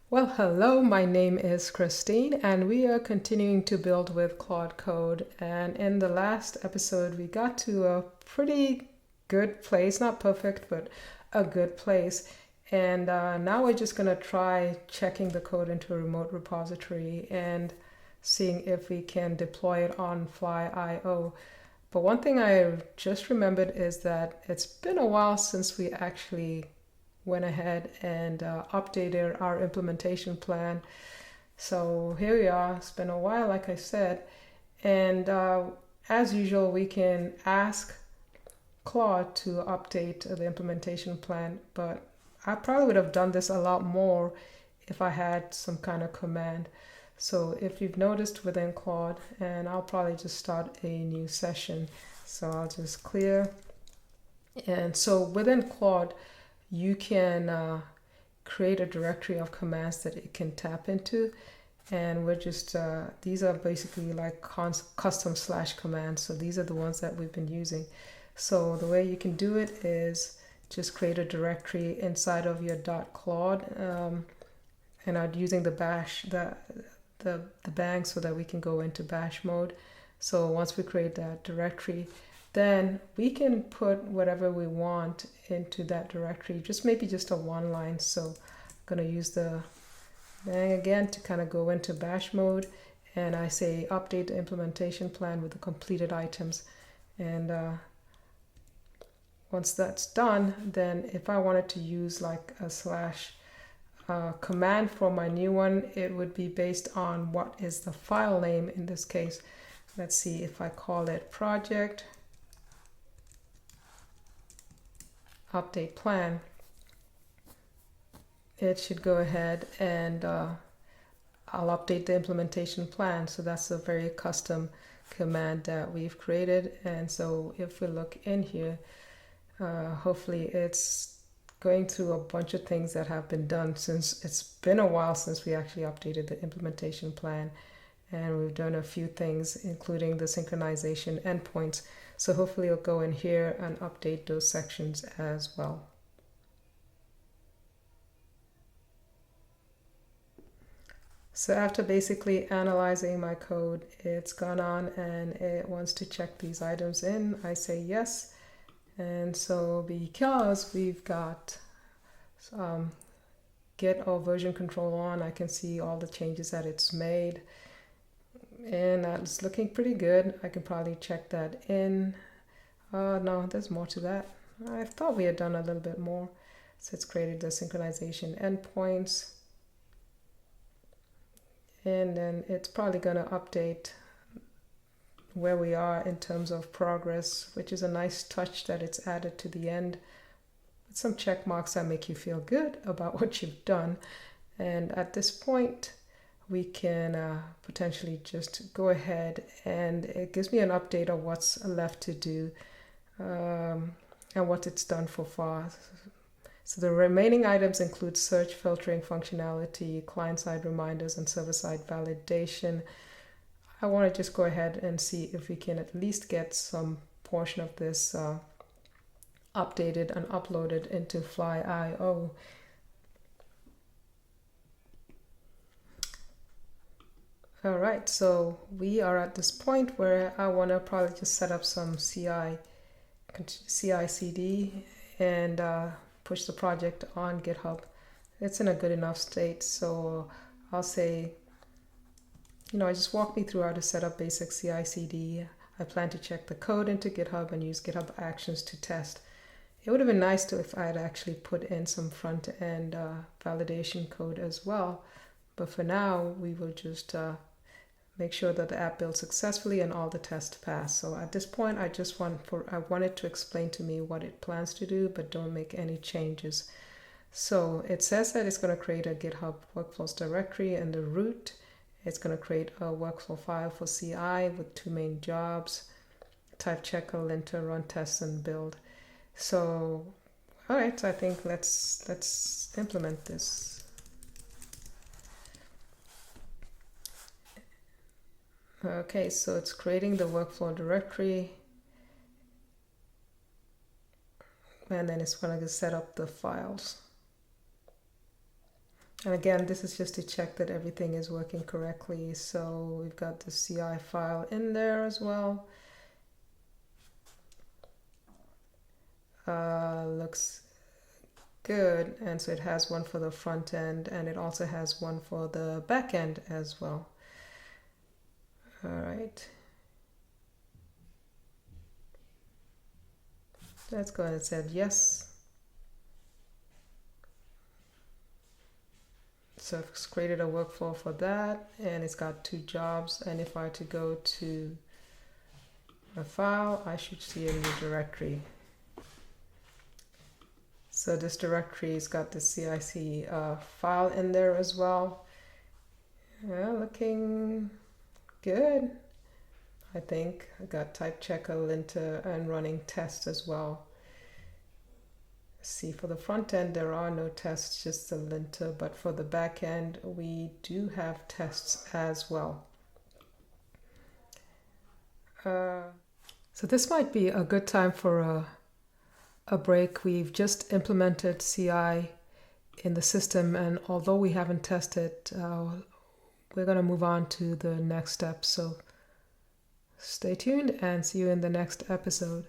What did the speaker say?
Well, hello, my name is Christine, and we are continuing to build with Claude Code. And in the last episode, we got to a pretty good place, not perfect, but a good place. And now we're just going to try checking the code into a remote repository and seeing if we can deploy it on Fly.io. But one thing I just remembered is that it's been a while since we actually went ahead and updated our implementation plan. So here we are. It's been a while, like I said. And as usual, we can ask Claude to update the implementation plan, but I probably would have done this a lot more if I had some kind of command. So if you've noticed within Claude, and I'll probably just start a new session. So I'll just clear. And so within Claude, you can create a directory of commands that it can tap into. And we're just, these are basically like custom slash commands. So these are the ones that we've been using. So the way you can do it is just create a directory inside of your .claude. And I'm using the bash, the bang so that we can go into bash mode. So once we create that directory, then we can put whatever we want into that directory, maybe just a one line. So I'm going to use the bang again to kind of go into bash mode, and I say update the implementation plan with the completed items. And once that's done, then if I wanted to use like a slash command for my new one, it would be based on what is the file name in this case. Let's see if I call it project update plan. It should go ahead and I'll update the implementation plan. So that's a very custom command that we've created. And so if we look in here, hopefully it's going through a bunch of things that have been done since it's been a while since we actually updated the implementation plan. And we've done a few things, including the synchronization endpoints. So hopefully it'll go in here and update those sections as well. So after basically analyzing my code, it's gone on and it wants to check these items in. I say yes. And so because we've got Git or version control on, I can see all the changes that it's made. And it's looking pretty good. I can probably check that in. No, there's more to that. I thought we had done a little bit more. So it's created the synchronization endpoints. And then it's probably going to update where we are in terms of progress, which is a nice touch that it's added to the end. With some check marks that make you feel good about what you've done. And at this point, we can potentially just go ahead, and it gives me an update of what's left to do and what it's done so far. So the remaining items include search filtering functionality, client-side reminders, and server-side validation. I want to just go ahead and see if we can at least get some portion of this updated and uploaded into Fly.io. All right, so we are at this point where I want to probably just set up some CI/CD and push the project on GitHub. It's in a good enough state, so I'll say, just walk me through how to set up basic CI/CD. I plan to check the code into GitHub and use GitHub Actions to test. It would have been nice if I had actually put in some front-end validation code as well, but for now we will just make sure that the app builds successfully and all the tests pass. So at this point, I want it to explain to me what it plans to do, but don't make any changes. So it says that it's going to create a GitHub workflows directory and the root. It's going to create a workflow file for CI with two main jobs: type checker, linter, run tests, and build. So, all right, so I think let's implement this. Okay, so it's creating the workflow directory, and then it's going to set up the files. And again, this is just to check that everything is working correctly. So we've got the CI file in there as well. Looks good. And so it has one for the front end, and it also has one for the back end as well. All right. Let's go ahead and say yes. So I've created a workflow for that, and it's got 2 jobs. And if I were to go to a file, I should see a new directory. So this directory's got the CIC file in there as well. Yeah, looking good. I think I got type checker, linter, and running tests as well. See, for the front end, there are no tests, just the linter, but for the back end, we do have tests as well. So this might be a good time for a break. We've just implemented CI in the system, and although we haven't tested, we're going to move on to the next step. So stay tuned and see you in the next episode.